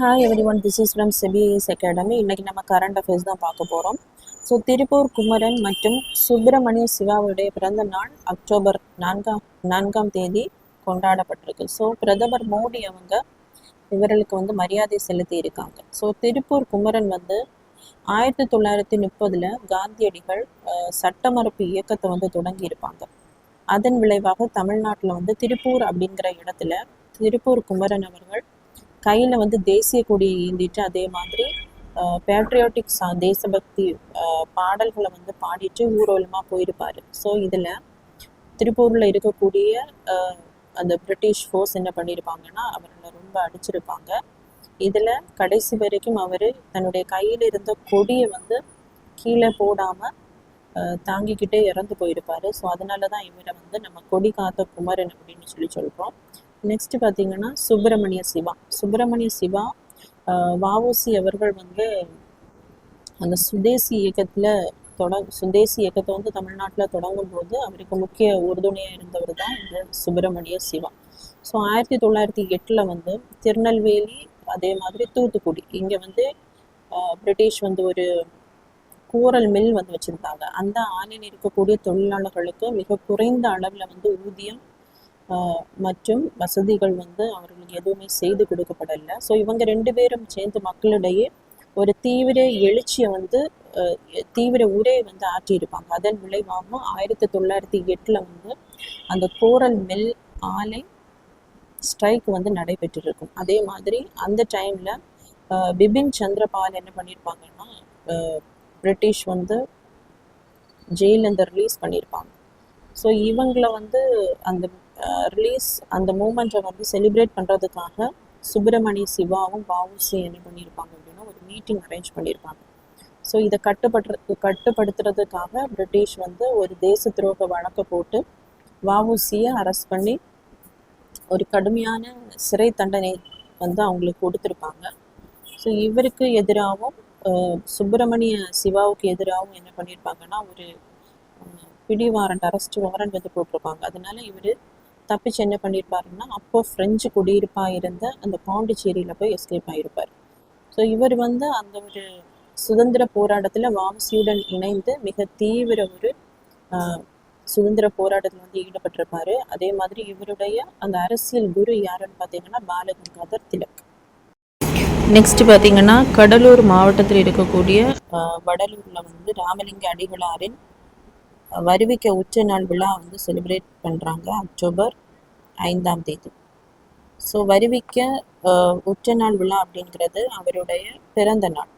Hi everyone, this is from CBS academy. இன்றைக்கி நம்ம current affairs தான் பார்க்க போகிறோம். ஸோ திருப்பூர் குமரன் மற்றும் சுப்பிரமணிய சிவாவுடைய பிறந்த நாள் அக்டோபர் நான்காம் தேதி கொண்டாடப்பட்டிருக்கு. ஸோ பிரதமர் மோடி அவங்க இவர்களுக்கு வந்து மரியாதை செலுத்தி இருக்காங்க. ஸோ திருப்பூர் குமரன் வந்து 1930 காந்தியடிகள் சட்ட மறுப்பு இயக்கத்தை வந்து தொடங்கி இருப்பாங்க. அதன் விளைவாக தமிழ்நாட்டில் வந்து திருப்பூர் அப்படிங்கிற இடத்துல திருப்பூர் குமரன் அவர்கள் கையில் வந்து தேசிய கொடியை ஏந்திட்டு அதே மாதிரி பேட்ரியாட்டிக் தேசபக்தி பாடல்களை வந்து பாடிட்டு ஊர்வலமாக போயிருப்பார். ஸோ இதில் திருப்பூரில் இருக்கக்கூடிய அந்த பிரிட்டிஷ் ஃபோர்ஸ் என்ன பண்ணியிருப்பாங்கன்னா அவர்களை ரொம்ப அடிச்சிருப்பாங்க. இதில் கடைசி வரைக்கும் அவர் தன்னுடைய கையில் இருந்த கொடியை வந்து கீழே போடாமல் தாங்கிக்கிட்டே இறந்து போயிருப்பார். ஸோ அதனால தான் இவரை வந்து நம்ம கொடி காத்த குமரன் அப்படின்னு சொல்கிறோம். நெக்ஸ்ட் பார்த்தீங்கன்னா சுப்பிரமணிய சிவா வஉசி அவர்கள் வந்து அந்த சுதேசி இயக்கத்தை வந்து தமிழ்நாட்டில் தொடங்கும் போது அவருக்கு முக்கிய உறுதுணையாக இருந்தவர் தான் இந்த சுப்பிரமணிய சிவா. ஸோ 1908 வந்து திருநெல்வேலி அதே மாதிரி தூத்துக்குடி இங்கே வந்து பிரிட்டிஷ் வந்து ஒரு கூரல் மில் வந்து வச்சுருந்தாங்க. அந்த ஆலையில் இருக்கக்கூடிய தொழிலாளர்களுக்கு மிக குறைந்த அளவில் வந்து ஊதியம் மற்றும் வசதிகள் வந்து அவர்களுக்கு எதுவுமே செய்து கொடுக்கப்படலை. ஸோ இவங்க 2 பேரும் சேர்ந்து மக்களிடையே ஒரு தீவிர எழுச்சியை வந்து தீவிர உரையை வந்து ஆற்றியிருப்பாங்க. அதன் விளைவாகவும் 1908 வந்து அந்த கோரல் மில் ஆலை ஸ்ட்ரைக் வந்து நடைபெற்றிருக்கும். அதே மாதிரி அந்த டைமில் பிபின் சந்திரபால் என்ன பண்ணியிருப்பாங்கன்னா பிரிட்டிஷ் வந்து ஜெயிலேருந்து ரிலீஸ் பண்ணியிருப்பாங்க. ஸோ இவங்களை வந்து அந்த அந்த மூமெண்ட்டை வந்து செலிப்ரேட் பண்ணுறதுக்காக சுப்பிரமணிய சிவாவும் வஉசி என்ன பண்ணியிருப்பாங்க அப்படின்னா ஒரு மீட்டிங் அரேஞ்ச் பண்ணியிருப்பாங்க. ஸோ இதை கட்டுப்படுத்துறதுக்காக பிரிட்டிஷ் வந்து ஒரு தேச துரோக வழக்கை போட்டு வஉசியை அரெஸ்ட் பண்ணி ஒரு கடுமையான சிறை தண்டனை வந்து அவங்களுக்கு கொடுத்துருப்பாங்க. ஸோ இவருக்கு எதிராகவும் சுப்பிரமணிய சிவாவுக்கு எதிராகவும் என்ன பண்ணியிருப்பாங்கன்னா ஒரு பிடி வாரண்ட் அரெஸ்ட் வாரண்ட் வந்து போட்டிருப்பாங்க. அதனால இவர் தப்பிச்சு என்ன பண்ணியிருப்பாருன்னா அப்போ ஃப்ரெஞ்சு குடியிருப்பாக இருந்த அந்த பாண்டிச்சேரியில் போய் எஸ்கேப் ஆகியிருப்பார். ஸோ இவர் வந்து அந்த ஒரு சுதந்திர போராட்டத்தில் வஉசியுடன் இணைந்து மிக தீவிர ஒரு சுதந்திர போராட்டத்தில் வந்து ஈடுபட்டிருப்பார். அதே மாதிரி இவருடைய அந்த அரசியல் குரு யாருன்னு பார்த்தீங்கன்னா பாலகங்காதர் திலக். நெக்ஸ்ட் பார்த்தீங்கன்னா கடலூர் மாவட்டத்தில் இருக்கக்கூடிய வடலூரில் வந்து ராமலிங்க அடிகளாரின் வருவிக்க உச்ச நாள் விழா வந்து செலிப்ரேட் பண்ணுறாங்க அக்டோபர் 5ஆம் தேதி. ஸோ வருவிக்க உச்ச நாள் விழா அப்படிங்கிறது அவருடைய பிறந்த நாள்.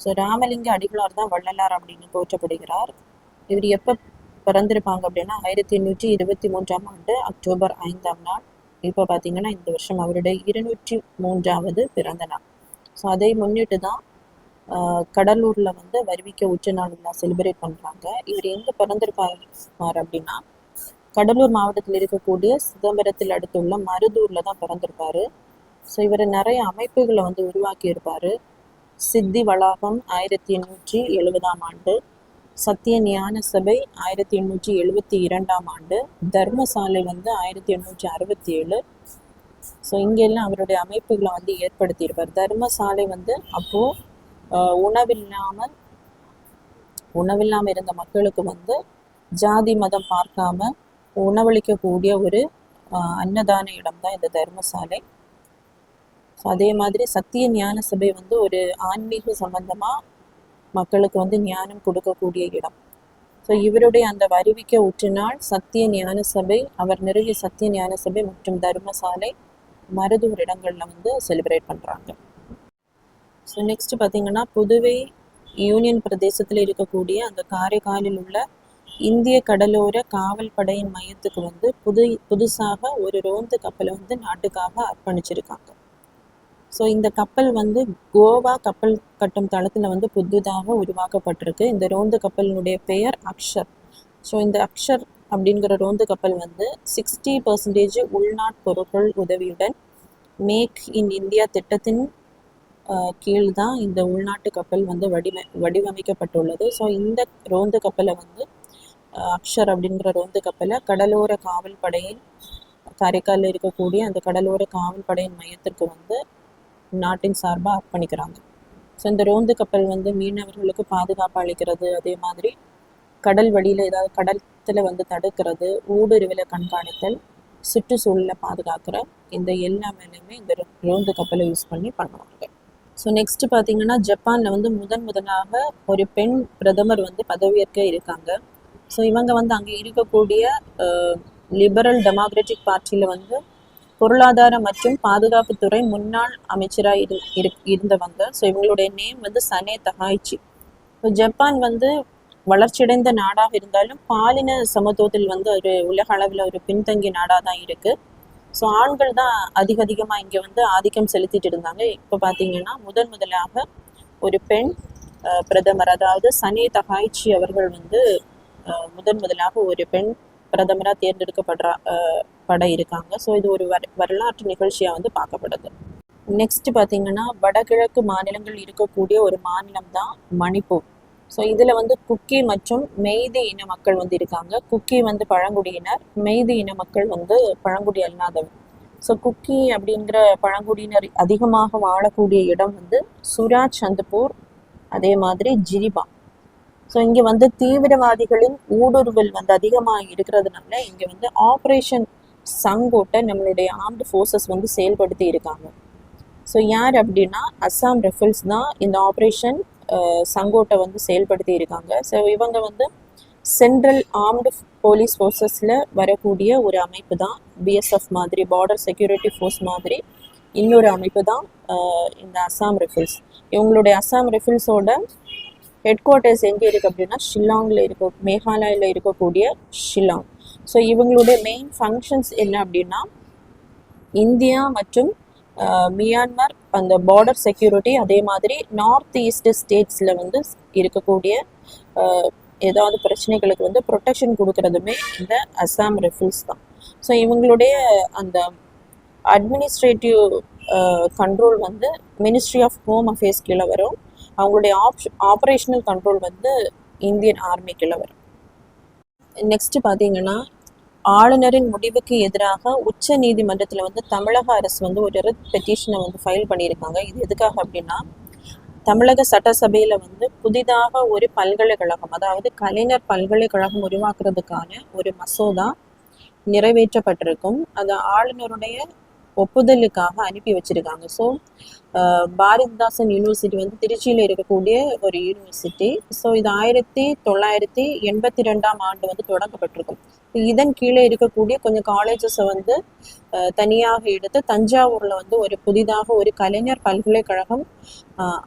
ஸோ ராமலிங்க அடிகளார் தான் வள்ளலார் அப்படின்னு போற்றப்படுகிறார். இவர் எப்போ பிறந்திருப்பாங்க அப்படின்னா 1823ஆம் ஆண்டு அக்டோபர் 5ஆம் நாள். இப்போ பார்த்தீங்கன்னா இந்த வருஷம் அவருடைய 203வது பிறந்த நாள். ஸோ அதை முன்னிட்டு தான் கடலூரில் வந்து வருவிக்க உச்ச நாள் விழா செலிப்ரேட் பண்ணுறாங்க. இவர் எங்கே பிறந்திருப்பார் அப்படின்னா கடலூர் மாவட்டத்தில் இருக்கக்கூடிய சிதம்பரத்தில் அடுத்துள்ள மருதூரில் தான் பிறந்திருப்பார். ஸோ இவர் நிறைய அமைப்புகளை வந்து உருவாக்கியிருப்பார். சித்தி வளாகம் 1870ஆம் ஆண்டு, சத்திய ஞான சபை 1872ஆம் ஆண்டு, தர்மசாலை வந்து 1867. ஸோ இங்கெல்லாம் அவருடைய அமைப்புகளை வந்து ஏற்படுத்தியிருப்பார். தர்மசாலை வந்து அப்போது உணவில்லாமல் இருந்த மக்களுக்கு வந்து ஜாதி மதம் பார்க்காம உணவளிக்கக்கூடிய ஒரு அன்னதான இடம் தான் இந்த தர்மசாலை. ஸோ அதே மாதிரி சத்திய ஞான சபை வந்து ஒரு ஆன்மீக சம்பந்தமாக மக்களுக்கு வந்து ஞானம் கொடுக்கக்கூடிய இடம். ஸோ இவருடைய அந்த வருவிக்க உற்ற நாள் சத்திய ஞான சபை, அவர் நிறுவிய சத்திய ஞான சபை மற்றும் தர்மசாலை மருதூர் இடங்களில் வந்து செலிப்ரேட் பண்ணுறாங்க. ஸோ நெக்ஸ்ட் பார்த்தீங்கன்னா புதுவை யூனியன் பிரதேசத்தில் இருக்கக்கூடிய அந்த காரைக்காலில் உள்ள இந்திய கடலோர காவல் படையின் மையத்துக்கு வந்து புதுசாக ஒரு ரோந்து கப்பலை வந்து நாட்டுக்காக அர்ப்பணிச்சிருக்காங்க. ஸோ இந்த கப்பல் வந்து கோவா கப்பல் கட்டும் தளத்தில் வந்து புதுதாக உருவாக்கப்பட்டிருக்கு. இந்த ரோந்து கப்பலினுடைய பெயர் அக்ஷர். ஸோ இந்த அக்ஷர் அப்படிங்கிற ரோந்து கப்பல் வந்து 60% உள்நாட்டு பொருட்கள் உதவியுடன் மேக் இன் இந்தியா திட்டத்தின் கீழ் தான் இந்த உள்நாட்டு கப்பல் வந்து வடிவமைக்கப்பட்டுள்ளது. ஸோ இந்த ரோந்து கப்பலை வந்து அக்ஷர் அப்படிங்கிற ரோந்து கப்பலை கடலோர காவல் படையின் காரைக்காலில் இருக்கக்கூடிய அந்த கடலோர காவல் படையின் மையத்திற்கு வந்து நாட்டின் சார்பாக அர்ப்பணிக்கிறாங்க. ஸோ இந்த ரோந்து கப்பல் வந்து மீனவர்களுக்கு பாதுகாப்பு அளிக்கிறது, அதே மாதிரி கடல் வழியில் ஏதாவது கடத்தில் வந்து தடுக்கிறது, ஊடுருவில கண்காணித்தல், சுற்றுச்சூழலை பாதுகாக்கிற இந்த எல்லா வேலையுமே இந்த ரோந்து கப்பலை யூஸ் பண்ணி பண்ணுவாங்க. ஸோ நெக்ஸ்ட் பார்த்தீங்கன்னா ஜப்பானில் வந்து முதலாக ஒரு பெண் பிரதமர் வந்து பதவியேற்க இருக்காங்க. ஸோ இவங்க வந்து அங்கே இருக்கக்கூடிய லிபரல் டெமோக்ராட்டிக் பார்ட்டியில் வந்து பொருளாதார மற்றும் பாதுகாப்புத்துறை முன்னாள் அமைச்சராக இருந்தவங்க. ஸோ இவங்களுடைய நேம் வந்து சனே தகாய்ச்சி. ஸோ ஜப்பான் வந்து வளர்ச்சியடைந்த நாடாக இருந்தாலும் பாலின சமத்துவத்தில் வந்து ஒரு உலக அளவில் ஒரு பின்தங்கிய நாடாக தான் இருக்குது. ஸோ ஆண்கள் தான் அதிகமாக இங்கே வந்து ஆதிக்கம் செலுத்திட்டு இருந்தாங்க. இப்போ பார்த்தீங்கன்னா முதலாக ஒரு பெண் பிரதமர், அதாவது சனே தகாய்ச்சி அவர்கள் வந்து முதலாக ஒரு பெண் பிரதமராக தேர்ந்தெடுக்கப்பட இருக்காங்க. ஸோ இது ஒரு வரலாற்று நிகழ்ச்சியாக வந்து பார்க்கப்படுது. நெக்ஸ்ட் பார்த்தீங்கன்னா வடகிழக்கு மாநிலங்கள் இருக்கக்கூடிய ஒரு மாநிலம் தான் மணிப்பூர். ஸோ இதில் வந்து குக்கி மற்றும் மெய்தி இன மக்கள் வந்து இருக்காங்க. குக்கி வந்து பழங்குடியினர், மெய்தி இன மக்கள் வந்து பழங்குடி அல்லாதவர். ஸோ குக்கி அப்படிங்கிற பழங்குடியினர் அதிகமாக வாழக்கூடிய இடம் வந்து சுராஜ் சந்தப்பூர், அதே மாதிரி ஜிரிபா. ஸோ இங்கே வந்து தீவிரவாதிகளின் ஊடுருவல் வந்து அதிகமாக இருக்கிறதுனால இங்கே வந்து ஆப்ரேஷன் சங்கோட்டை நம்மளுடைய ஆர்ம்டு ஃபோர்ஸஸ் வந்து செயல்படுத்தி இருக்காங்க. ஸோ யார் அப்படின்னா அஸ்ஸாம் ரைஃபிள்ஸ் தான் இந்த ஆப்ரேஷன் சங்கோட்டை வந்து செயல்படுத்தி இருக்காங்க. ஸோ இவங்க வந்து சென்ட்ரல் ஆர்ம்டு போலீஸ் ஃபோர்ஸஸில் வரக்கூடிய ஒரு அமைப்பு தான். பிஎஸ்எஃப் மாதிரி, பார்டர் செக்யூரிட்டி ஃபோர்ஸ் மாதிரி இன்னொரு அமைப்பு தான் இந்த அஸ்ஸாம் ரைஃபிள்ஸ். இவங்களுடைய அஸ்ஸாம் ரைஃபிள்ஸோட ஹெட் குவார்ட்டர்ஸ் எங்கே இருக்குது அப்படின்னா ஷில்லாங்கில் மேகாலயில் இருக்கக்கூடிய ஷில்லாங். ஸோ இவங்களுடைய மெயின் ஃபங்க்ஷன்ஸ் என்ன அப்படின்னா இந்தியா மற்றும் மியான்மர் அந்த பார்டர் செக்யூரிட்டி, அதே மாதிரி நார்த் ஈஸ்ட் ஸ்டேட்ஸில் வந்து இருக்கக்கூடிய ஏதாவது பிரச்சனைகளுக்கு வந்து ப்ரொடெக்ஷன் கொடுக்கறதுமே இந்த அஸ்ஸாம் ரைஃபிள்ஸ் தான். ஸோ இவங்களுடைய அந்த அட்மினிஸ்ட்ரேட்டிவ் கண்ட்ரோல் வந்து மினிஸ்ட்ரி ஆஃப் ஹோம் அஃபேர்ஸ் கீழே வரும். அவங்களுடைய ஆப்ரேஷனல் கண்ட்ரோல் வந்து இந்தியன் ஆர்மி கீழே வரும். நெக்ஸ்ட் பார்த்தீங்கன்னா ஆளுநரின் முடிவுக்கு எதிராக உச்ச நீதிமன்றத்தில் வந்து தமிழக அரசு வந்து ஒரு ரிட் பெட்டிஷனை வந்து ஃபைல் பண்ணியிருக்காங்க. இது எதுக்காக அப்படின்னா தமிழக சட்டசபையில் வந்து புதிதாக ஒரு பல்கலைக்கழகம், அதாவது கலைஞர் பல்கலைக்கழகம் உருவாக்குறதுக்கான ஒரு மசோதா நிறைவேற்றப்பட்டிருக்கும். அது ஆளுநருடைய ஒப்புதலுக்காக அனுப்பி வச்சிருக்காங்க. ஸோ பாரதிதாசன் யூனிவர்சிட்டி வந்து திருச்சியில் இருக்கக்கூடிய ஒரு யூனிவர்சிட்டி. ஸோ இது 1982 வந்து தொடங்கப்பட்டிருக்கும். இதன் கீழே இருக்கக்கூடிய கொஞ்சம் காலேஜஸை வந்து தனியாக எடுத்து தஞ்சாவூரில் வந்து ஒரு புதிதாக ஒரு கலைஞர் பல்கலைக்கழகம்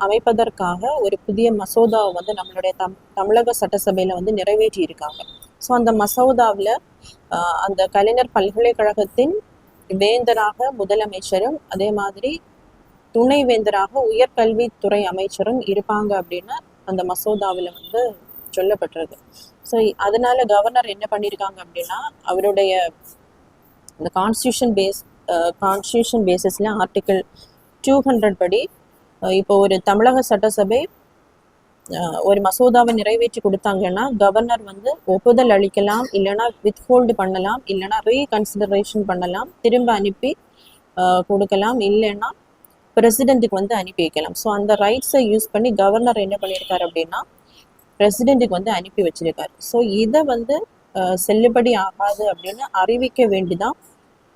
அமைப்பதற்காக ஒரு புதிய மசோதாவை வந்து நம்மளுடைய தமிழக சட்டசபையில் வந்து நிறைவேற்றி இருக்காங்க. ஸோ அந்த மசோதாவில் அந்த கலைஞர் பல்கலைக்கழகத்தின் வேந்தராக முதலமைச்சரும், அதே மாதிரி துணை வேந்தராக உயர்கல்வித்துறை அமைச்சரும் இருப்பாங்க அப்படின்னு அந்த மசோதாவில் வந்து சொல்லப்பட்டிருக்கு. ஸோ அதனால கவர்னர் என்ன பண்ணியிருக்காங்க அப்படின்னா அவருடைய இந்த கான்ஸ்டியூஷன் பேசிஸில் ஆர்டிக்கிள் 200 படி இப்போ ஒரு தமிழக சட்டசபை ஒரு மசோதாவை நிறைவேற்றி கொடுத்தாங்கன்னா கவர்னர் வந்து ஒப்புதல் அளிக்கலாம், இல்லைனா வித்ஹோல்டு பண்ணலாம், இல்லைனா ரீகன்சிடரேஷன் பண்ணலாம், திரும்ப அனுப்பி கொடுக்கலாம், இல்லைன்னா பிரசிடென்ட்டுக்கு வந்து அனுப்பி வைக்கலாம். ஸோ அந்த ரைட்ஸை யூஸ் பண்ணி கவர்னர் என்ன பண்ணியிருக்காரு அப்படின்னா பிரசிடென்ட்டுக்கு வந்து அனுப்பி வச்சிருக்காரு. ஸோ இதை வந்து செல்லுபடி ஆகாது அப்படின்னு அறிவிக்க வேண்டிதான்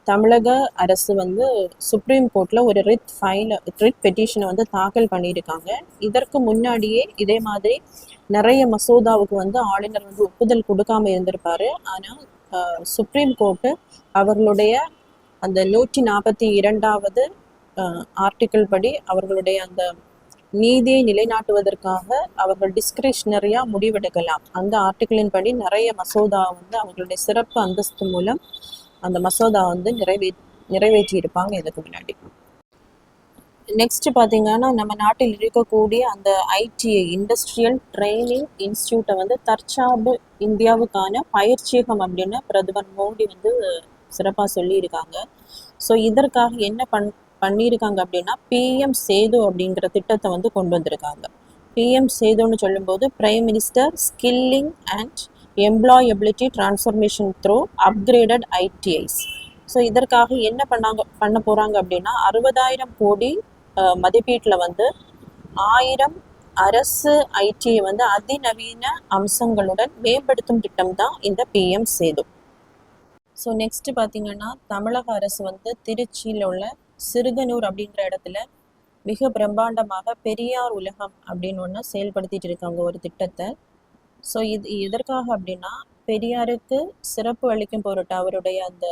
தமிழக அரசு வந்து சுப்ரீம் கோர்ட்டில் ஒரு ரிட் பெட்டிஷனை வந்து தாக்கல் பண்ணியிருக்காங்க. இதற்கு முன்னாடியே இதே மாதிரி நிறைய மசோதாவுக்கு வந்து ஆளுநர் வந்து ஒப்புதல் கொடுக்காம இருந்திருப்பாரு. ஆனால் சுப்ரீம் கோர்ட்டு அவர்களுடைய அந்த 142வது ஆர்டிக்கிள் படி அவர்களுடைய அந்த நீதியை நிலைநாட்டுவதற்காக அவர்கள் டிஸ்கிரிஷனரியாக முடிவெடுக்கலாம். அந்த ஆர்டிக்கிளின் படி நிறைய மசோதா வந்து அவர்களுடைய சிறப்பு அந்தஸ்து மூலம் அந்த மசோதா வந்து நிறைவேற்றி இருப்பாங்க இதுக்கு முன்னாடி. நெக்ஸ்ட் பார்த்தீங்கன்னா நம்ம நாட்டில் இருக்கக்கூடிய அந்த ஐடிஐ இண்டஸ்ட்ரியல் ட்ரைனிங் இன்ஸ்டியூட்டை வந்து தற்சார்பு இந்தியாவுக்கான பயிற்சியகம் அப்படின்னு பிரதமர் மோடி வந்து சிறப்பாக சொல்லியிருக்காங்க. ஸோ இதற்காக என்ன பண்ணியிருக்காங்க அப்படின்னா பிஎம் சேது அப்படிங்கிற திட்டத்தை வந்து கொண்டு வந்திருக்காங்க. பிஎம் சேதுன்னு சொல்லும்போது prime minister skilling and employability transformation through upgraded ITIs. So இதற்காக என்ன பண்ண போகிறாங்க அப்படின்னா 60,000 கோடி மதிப்பீட்டில் வந்து 1000 அரசு ஐடியை வந்து அதிநவீன அம்சங்களுடன் மேம்படுத்தும் திட்டம் தான் இந்த பிஎம் சேது. ஸோ நெக்ஸ்ட் பார்த்தீங்கன்னா, தமிழக அரசு வந்து திருச்சியில் உள்ள சிறுகனூர் அப்படிங்கிற இடத்துல மிக பிரம்மாண்டமாக பெரியார் உலகம் அப்படின்னு ஒன்று செயல்படுத்திட்டு இருக்காங்க ஒரு திட்டத்தை. ஸோ இது எதற்காக அப்படின்னா, பெரியாருக்கு சிறப்பு அளிக்கும் பொருட்டு அவருடைய அந்த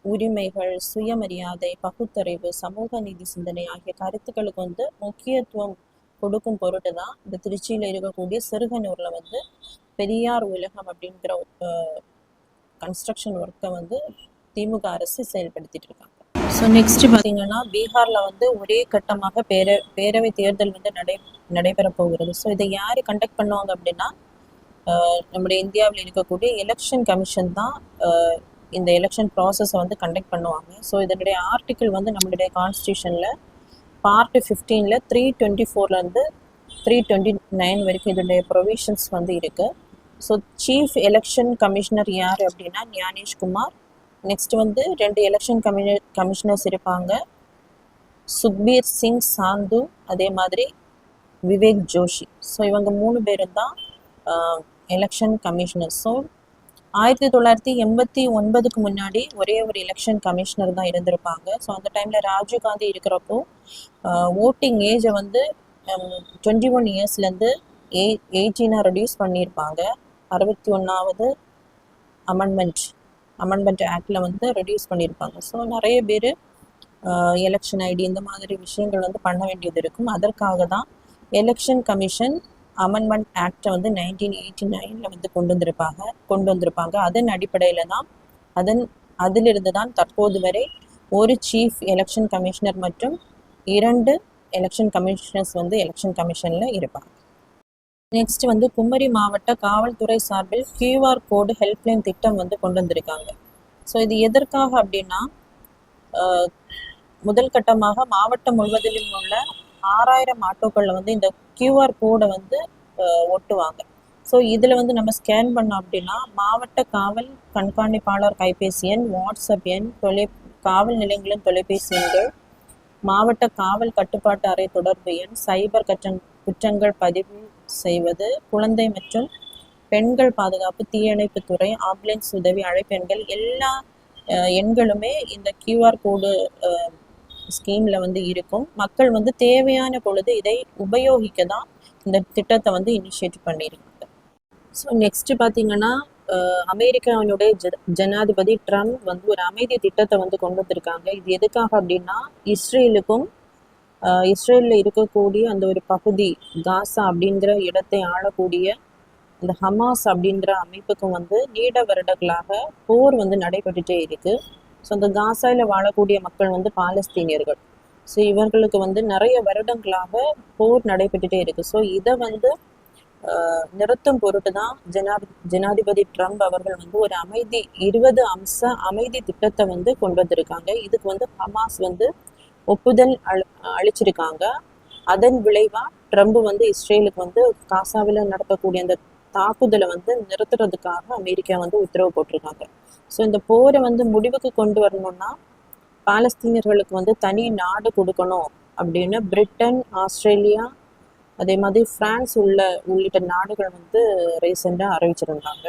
உரிமைகள், சுயமரியாதை, பகுத்தறிவு, சமூக நீதி சிந்தனை ஆகிய கருத்துக்களுக்கு வந்து முக்கியத்துவம் கொடுக்கும் பொருட்டு தான் இந்த திருச்சியில் இருக்கக்கூடிய சிறுகனூரில் வந்து பெரியார் உலகம் அப்படிங்கிற கன்ஸ்ட்ரக்ஷன் ஒர்க்கை வந்து திமுக அரசு செயல்படுத்திட்டு இருக்காங்க. ஸோ நெக்ஸ்ட் பார்த்தீங்கன்னா, பீகாரில் வந்து ஒரே கட்டமாக பேரவை தேர்தல் வந்து நடைபெற போகிறது. ஸோ இதை யார் கண்டக்ட் பண்ணுவாங்க அப்படின்னா, நம்முடைய இந்தியாவில் இருக்கக்கூடிய எலெக்ஷன் கமிஷன் தான் இந்த எலெக்ஷன் ப்ராசஸை வந்து கண்டக்ட் பண்ணுவாங்க. ஸோ இதனுடைய ஆர்டிக்கிள் வந்து நம்மளுடைய கான்ஸ்டியூஷனில் பார்ட் 15ல் 324லேருந்து 329 வரைக்கும் இதனுடைய ப்ரொவிஷன்ஸ் வந்து இருக்குது. ஸோ சீஃப் எலெக்ஷன் கமிஷனர் யார் அப்படின்னா ஞானேஷ்குமார். நெக்ஸ்ட் வந்து 2 எலெக்ஷன் கமிஷனர்ஸ் இருப்பாங்க, சுக்பீர் சிங் சாந்து, அதே மாதிரி விவேக் ஜோஷி. ஸோ இவங்க 3 பேரும் தான் எலெக்ஷன் கமிஷனர். ஸோ 1989க்கு முன்னாடி ஒரே ஒரு எலெக்ஷன் கமிஷனர் தான் இருந்திருப்பாங்க. ஸோ அந்த டைமில் ராஜீவ்காந்தி இருக்கிறப்போ ஓட்டிங் ஏஜை வந்து 21 இயர்ஸ்லேருந்து 18 ரெடியூஸ் பண்ணியிருப்பாங்க. 61வது அமெண்ட்மெண்ட் ஆக்டில் வந்து ரெடியூஸ் பண்ணியிருப்பாங்க. ஸோ நிறைய பேர் எலெக்ஷன் ஐடி இந்த மாதிரி விஷயங்கள் வந்து பண்ண வேண்டியது இருக்கும். அதற்காக தான் எலெக்ஷன் கமிஷன் அமெண்ட்மெண்ட் ஆக்டை வந்து 1989 வந்து கொண்டு வந்திருப்பாங்க. அதன் அடிப்படையில் தான் அதிலிருந்து தான் தற்போது வரை ஒரு சீஃப் எலெக்ஷன் கமிஷனர் மற்றும் 2 எலெக்ஷன் கமிஷனர்ஸ் வந்து எலெக்ஷன் கமிஷனில் இருப்பாங்க. நெக்ஸ்ட் வந்து குமரி மாவட்ட காவல்துறை சார்பில் QR கோடு ஹெல்ப்லைன் திட்டம் வந்து கொண்டு வந்திருக்காங்க. ஸோ இது எதற்காக அப்படின்னா, முதல் கட்டமாக மாவட்டம் முழுவதிலும் உள்ள 6000 ஆட்டோக்களில் வந்து இந்த QR கோடை வந்து ஒட்டுவாங்க. ஸோ இதில் வந்து நம்ம ஸ்கேன் பண்ணோம் அப்படின்னா மாவட்ட காவல் கண்காணிப்பாளர் கைபேசி எண், வாட்ஸ்அப் எண், காவல் நிலையங்களின் தொலைபேசி எண்கள், மாவட்ட காவல் கட்டுப்பாட்டு அறை தொடர்பு எண், சைபர் குற்றங்கள் பதிவு செய்வது, குழந்தை மற்றும் பெண்கள் பாதுகாப்பு, தீயணைப்புத்துறை, ஆம்புலன்ஸ் உதவி அழைப்பெண்கள், எல்லா எண்களுமே இந்த QR கோடு ஸ்கீமில் வந்து இருக்கும். மக்கள் வந்து தேவையான பொழுது இதை உபயோகிக்க தான் இந்த திட்டத்தை வந்து இனிஷியேட் பண்ணியிருக்காங்க. ஸோ நெக்ஸ்ட் பார்த்தீங்கன்னா, அமெரிக்காவினுடைய ஜனாதிபதி ட்ரம்ப் வந்து ஒரு அமைதி திட்டத்தை வந்து கொண்டு வந்திருக்காங்க. இது எதுக்காக அப்படின்னா, இஸ்ரேலில் இருக்கக்கூடிய அந்த ஒரு பகுதி காசா அப்படிங்கிற இடத்தை ஆளக்கூடிய இந்த ஹமாஸ் அப்படின்ற அமைப்புக்கும் வந்து நீண்ட வருடங்களாக போர் வந்து நடைபெற்றுட்டே இருக்கு. ஸோ அந்த காசாவில் வாழக்கூடிய மக்கள் வந்து பாலஸ்தீனியர்கள். ஸோ இவர்களுக்கு வந்து நிறைய வருடங்களாக போர் நடைபெற்றுட்டே இருக்கு. ஸோ இதை வந்து நிறுத்தும் பொருட்டு தான் ஜனாதிபதி ட்ரம்ப் அவர்கள் வந்து ஒரு 20 அம்ச அமைதி திட்டத்தை வந்து கொண்டு வந்திருக்காங்க. இதுக்கு வந்து ஹமாஸ் வந்து ஒப்புதல் அளிச்சிருக்காங்க. அதன் விளைவா ட்ரம்ப் வந்து இஸ்ரேலுக்கு வந்து காசாவில் நடத்தக்கூடிய அந்த தாக்குதலை வந்து நிறுத்துறதுக்காக அமெரிக்கா வந்து உத்தரவு போட்டிருக்காங்க. ஸோ இந்த போரை வந்து முடிவுக்கு கொண்டு வரணும்னா பாலஸ்தீனியர்களுக்கு வந்து தனி நாடு கொடுக்கணும் அப்படின்னு பிரிட்டன், ஆஸ்திரேலியா, அதே மாதிரி பிரான்ஸ் உள்ளிட்ட நாடுகள் வந்து ரீசெண்டாக அறிவிச்சிருந்தாங்க.